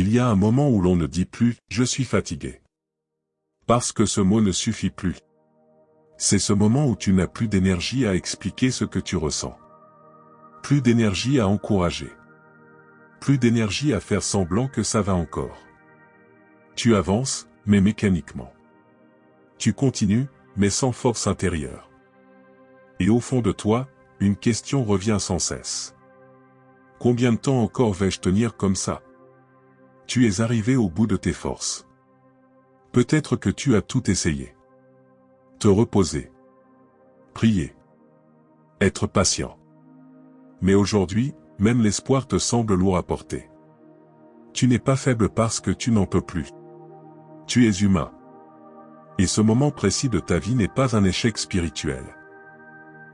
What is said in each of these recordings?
Il y a un moment où l'on ne dit plus « je suis fatigué ». Parce que ce mot ne suffit plus. C'est ce moment où tu n'as plus d'énergie à expliquer ce que tu ressens. Plus d'énergie à encourager. Plus d'énergie à faire semblant que ça va encore. Tu avances, mais mécaniquement. Tu continues, mais sans force intérieure. Et au fond de toi, une question revient sans cesse. Combien de temps encore vais-je tenir comme ça? Tu es arrivé au bout de tes forces. Peut-être que tu as tout essayé. Te reposer. Prier. Être patient. Mais aujourd'hui, même l'espoir te semble lourd à porter. Tu n'es pas faible parce que tu n'en peux plus. Tu es humain. Et ce moment précis de ta vie n'est pas un échec spirituel.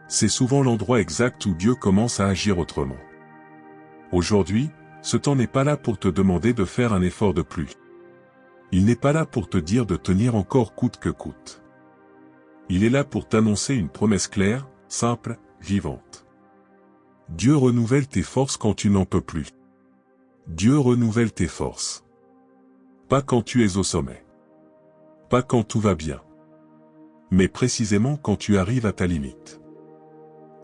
C'est souvent l'endroit exact où Dieu commence à agir autrement. Aujourd'hui, ce temps n'est pas là pour te demander de faire un effort de plus. Il n'est pas là pour te dire de tenir encore coûte que coûte. Il est là pour t'annoncer une promesse claire, simple, vivante. Dieu renouvelle tes forces quand tu n'en peux plus. Dieu renouvelle tes forces. Pas quand tu es au sommet. Pas quand tout va bien. Mais précisément quand tu arrives à ta limite.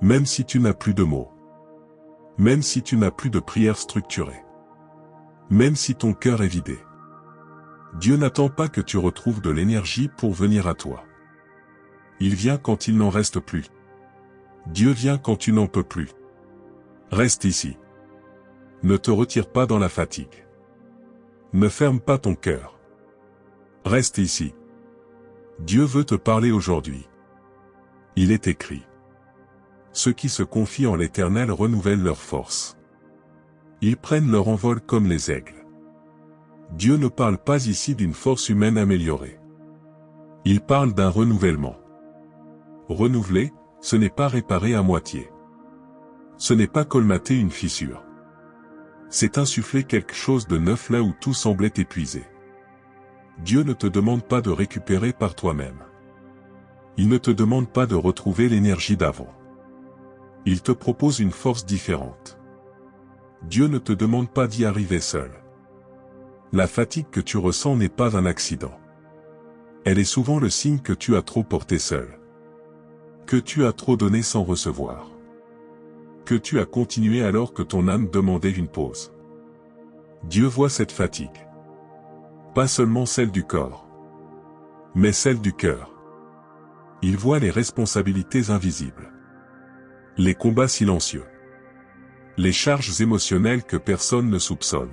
Même si tu n'as plus de mots. Même si tu n'as plus de prières structurées. Même si ton cœur est vidé. Dieu n'attend pas que tu retrouves de l'énergie pour venir à toi. Il vient quand il n'en reste plus. Dieu vient quand tu n'en peux plus. Reste ici. Ne te retire pas dans la fatigue. Ne ferme pas ton cœur. Reste ici. Dieu veut te parler aujourd'hui. Il est écrit. Ceux qui se confient en l'Éternel renouvellent leurs forces. Ils prennent leur envol comme les aigles. Dieu ne parle pas ici d'une force humaine améliorée. Il parle d'un renouvellement. Renouveler, ce n'est pas réparer à moitié. Ce n'est pas colmater une fissure. C'est insuffler quelque chose de neuf là où tout semblait épuisé. Dieu ne te demande pas de récupérer par toi-même. Il ne te demande pas de retrouver l'énergie d'avant. Il te propose une force différente. Dieu ne te demande pas d'y arriver seul. La fatigue que tu ressens n'est pas un accident. Elle est souvent le signe que tu as trop porté seul. Que tu as trop donné sans recevoir. Que tu as continué alors que ton âme demandait une pause. Dieu voit cette fatigue. Pas seulement celle du corps, mais celle du cœur. Il voit les responsabilités invisibles. Les combats silencieux. Les charges émotionnelles que personne ne soupçonne.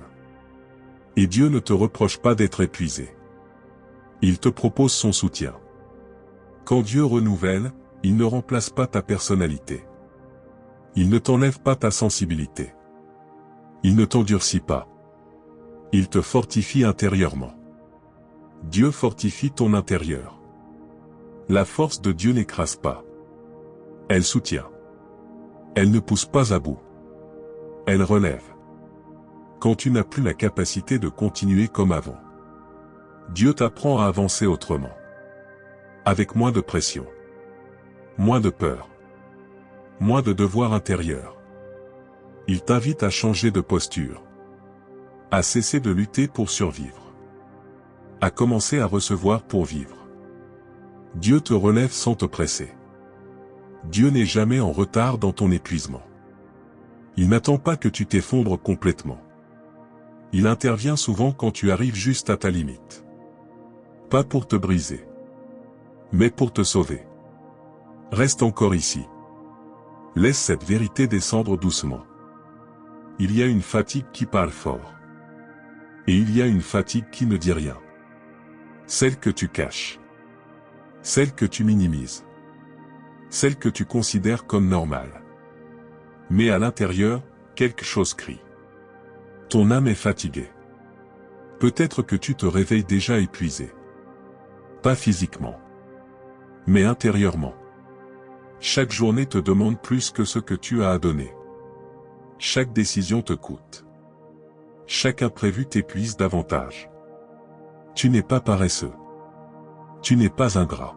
Et Dieu ne te reproche pas d'être épuisé. Il te propose son soutien. Quand Dieu renouvelle, il ne remplace pas ta personnalité. Il ne t'enlève pas ta sensibilité. Il ne t'endurcit pas. Il te fortifie intérieurement. Dieu fortifie ton intérieur. La force de Dieu n'écrase pas. Elle soutient. Elle ne pousse pas à bout. Elle relève. Quand tu n'as plus la capacité de continuer comme avant. Dieu t'apprend à avancer autrement. Avec moins de pression. Moins de peur. Moins de devoirs intérieurs. Il t'invite à changer de posture. À cesser de lutter pour survivre. À commencer à recevoir pour vivre. Dieu te relève sans te presser. Dieu n'est jamais en retard dans ton épuisement. Il n'attend pas que tu t'effondres complètement. Il intervient souvent quand tu arrives juste à ta limite. Pas pour te briser, mais pour te sauver. Reste encore ici. Laisse cette vérité descendre doucement. Il y a une fatigue qui parle fort. Et il y a une fatigue qui ne dit rien. Celle que tu caches. Celle que tu minimises. Celle que tu considères comme normale. Mais à l'intérieur, quelque chose crie. Ton âme est fatiguée. Peut-être que tu te réveilles déjà épuisé. Pas physiquement. Mais intérieurement. Chaque journée te demande plus que ce que tu as à donner. Chaque décision te coûte. Chaque imprévu t'épuise davantage. Tu n'es pas paresseux. Tu n'es pas ingrat.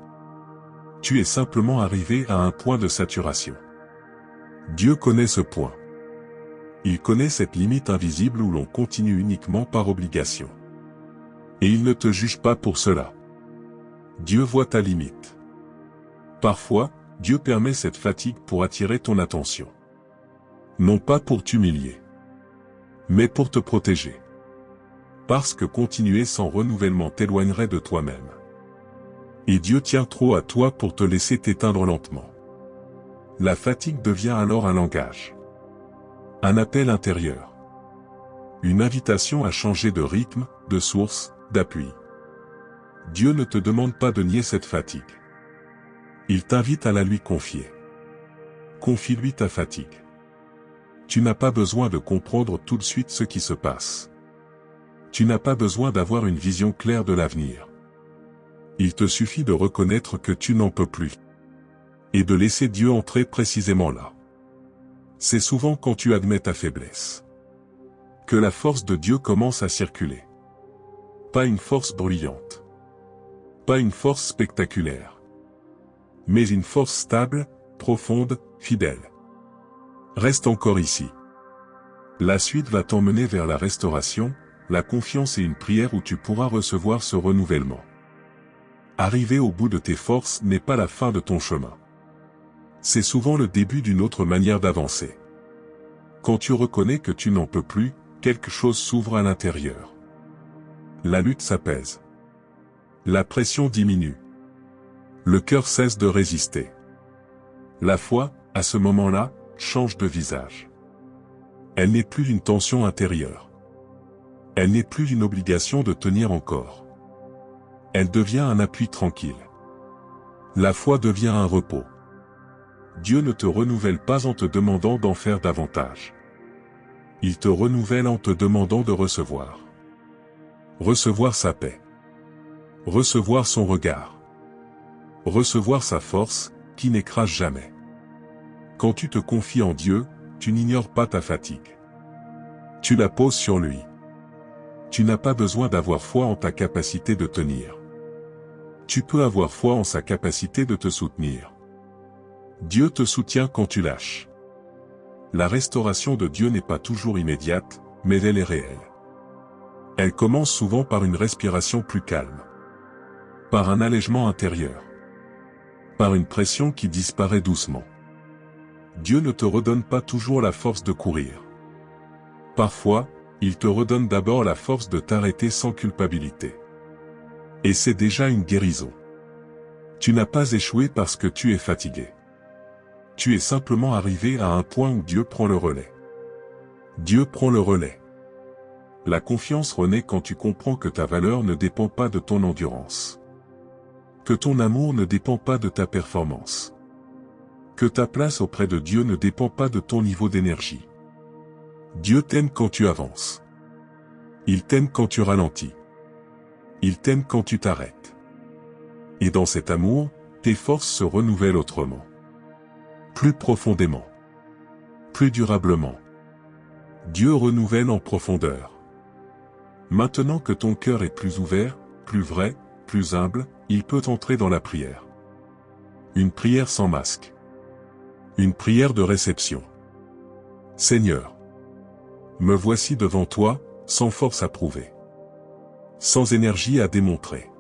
Tu es simplement arrivé à un point de saturation. Dieu connaît ce point. Il connaît cette limite invisible où l'on continue uniquement par obligation. Et il ne te juge pas pour cela. Dieu voit ta limite. Parfois, Dieu permet cette fatigue pour attirer ton attention. Non pas pour t'humilier, mais pour te protéger. Parce que continuer sans renouvellement t'éloignerait de toi-même. Et Dieu tient trop à toi pour te laisser t'éteindre lentement. La fatigue devient alors un langage. Un appel intérieur. Une invitation à changer de rythme, de source, d'appui. Dieu ne te demande pas de nier cette fatigue. Il t'invite à la lui confier. Confie-lui ta fatigue. Tu n'as pas besoin de comprendre tout de suite ce qui se passe. Tu n'as pas besoin d'avoir une vision claire de l'avenir. Il te suffit de reconnaître que tu n'en peux plus. Et de laisser Dieu entrer précisément là. C'est souvent quand tu admets ta faiblesse que la force de Dieu commence à circuler. Pas une force bruyante. Pas une force spectaculaire. Mais une force stable, profonde, fidèle. Reste encore ici. La suite va t'emmener vers la restauration, la confiance et une prière où tu pourras recevoir ce renouvellement. Arriver au bout de tes forces n'est pas la fin de ton chemin. C'est souvent le début d'une autre manière d'avancer. Quand tu reconnais que tu n'en peux plus, quelque chose s'ouvre à l'intérieur. La lutte s'apaise. La pression diminue. Le cœur cesse de résister. La foi, à ce moment-là, change de visage. Elle n'est plus une tension intérieure. Elle n'est plus une obligation de tenir encore. Elle devient un appui tranquille. La foi devient un repos. Dieu ne te renouvelle pas en te demandant d'en faire davantage. Il te renouvelle en te demandant de recevoir. Recevoir sa paix. Recevoir son regard. Recevoir sa force, qui n'écrase jamais. Quand tu te confies en Dieu, tu n'ignores pas ta fatigue. Tu la poses sur lui. Tu n'as pas besoin d'avoir foi en ta capacité de tenir. Tu peux avoir foi en sa capacité de te soutenir. Dieu te soutient quand tu lâches. La restauration de Dieu n'est pas toujours immédiate, mais elle est réelle. Elle commence souvent par une respiration plus calme. Par un allègement intérieur. Par une pression qui disparaît doucement. Dieu ne te redonne pas toujours la force de courir. Parfois, il te redonne d'abord la force de t'arrêter sans culpabilité. Et c'est déjà une guérison. Tu n'as pas échoué parce que tu es fatigué. Tu es simplement arrivé à un point où Dieu prend le relais. Dieu prend le relais. La confiance renaît quand tu comprends que ta valeur ne dépend pas de ton endurance. Que ton amour ne dépend pas de ta performance. Que ta place auprès de Dieu ne dépend pas de ton niveau d'énergie. Dieu t'aime quand tu avances. Il t'aime quand tu ralentis. Il t'aime quand tu t'arrêtes. Et dans cet amour, tes forces se renouvellent autrement. Plus profondément. Plus durablement. Dieu renouvelle en profondeur. Maintenant que ton cœur est plus ouvert, plus vrai, plus humble, il peut entrer dans la prière. Une prière sans masque. Une prière de réception. Seigneur, me voici devant toi, sans force à prouver. Sans énergie à démontrer.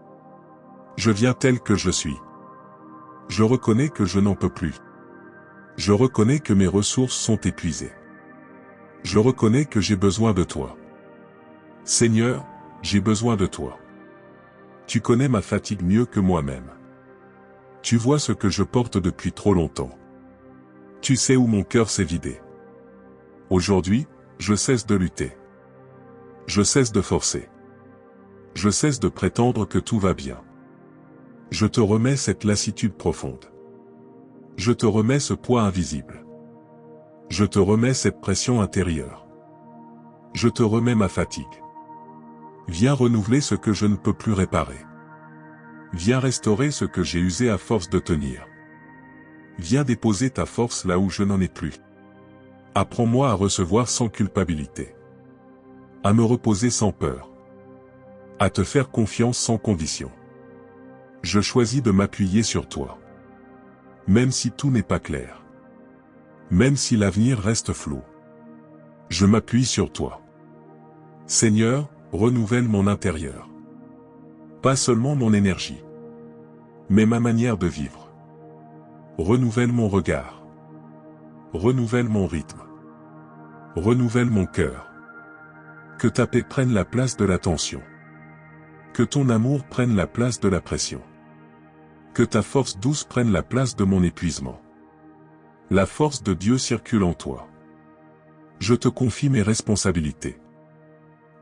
Je viens tel que je suis. Je reconnais que je n'en peux plus. Je reconnais que mes ressources sont épuisées. Je reconnais que j'ai besoin de toi. Seigneur, j'ai besoin de toi. Tu connais ma fatigue mieux que moi-même. Tu vois ce que je porte depuis trop longtemps. Tu sais où mon cœur s'est vidé. Aujourd'hui, je cesse de lutter. Je cesse de forcer. Je cesse de prétendre que tout va bien. Je te remets cette lassitude profonde. Je te remets ce poids invisible. Je te remets cette pression intérieure. Je te remets ma fatigue. Viens renouveler ce que je ne peux plus réparer. Viens restaurer ce que j'ai usé à force de tenir. Viens déposer ta force là où je n'en ai plus. Apprends-moi à recevoir sans culpabilité. À me reposer sans peur. À te faire confiance sans condition. Je choisis de m'appuyer sur toi. Même si tout n'est pas clair. Même si l'avenir reste flou. Je m'appuie sur toi. Seigneur, renouvelle mon intérieur. Pas seulement mon énergie, mais ma manière de vivre. Renouvelle mon regard. Renouvelle mon rythme. Renouvelle mon cœur. Que ta paix prenne la place de la tension. Que ton amour prenne la place de la pression. Que ta force douce prenne la place de mon épuisement. La force de Dieu circule en toi. Je te confie mes responsabilités.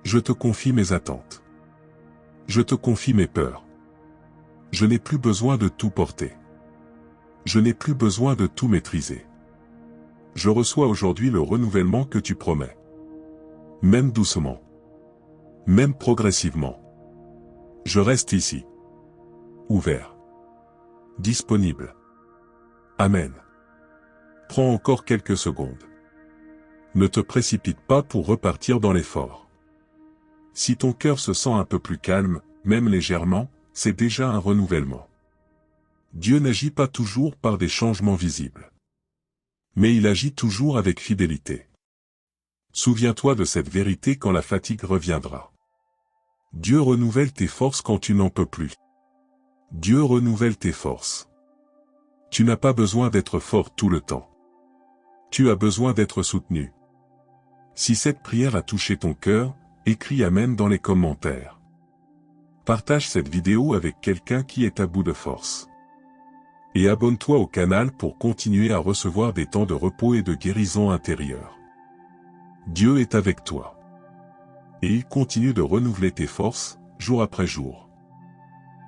Je te confie mes attentes. Je te confie mes peurs. Je n'ai plus besoin de tout porter. Je n'ai plus besoin de tout maîtriser. Je reçois aujourd'hui le renouvellement que tu promets. Même doucement. Même progressivement. Je reste ici. Ouvert. Disponible. Amen. Prends encore quelques secondes. Ne te précipite pas pour repartir dans l'effort. Si ton cœur se sent un peu plus calme, même légèrement, c'est déjà un renouvellement. Dieu n'agit pas toujours par des changements visibles. Mais il agit toujours avec fidélité. Souviens-toi de cette vérité quand la fatigue reviendra. Dieu renouvelle tes forces quand tu n'en peux plus. Dieu renouvelle tes forces. Tu n'as pas besoin d'être fort tout le temps. Tu as besoin d'être soutenu. Si cette prière a touché ton cœur, écris Amen dans les commentaires. Partage cette vidéo avec quelqu'un qui est à bout de force. Et abonne-toi au canal pour continuer à recevoir des temps de repos et de guérison intérieure. Dieu est avec toi. Et il continue de renouveler tes forces, jour après jour.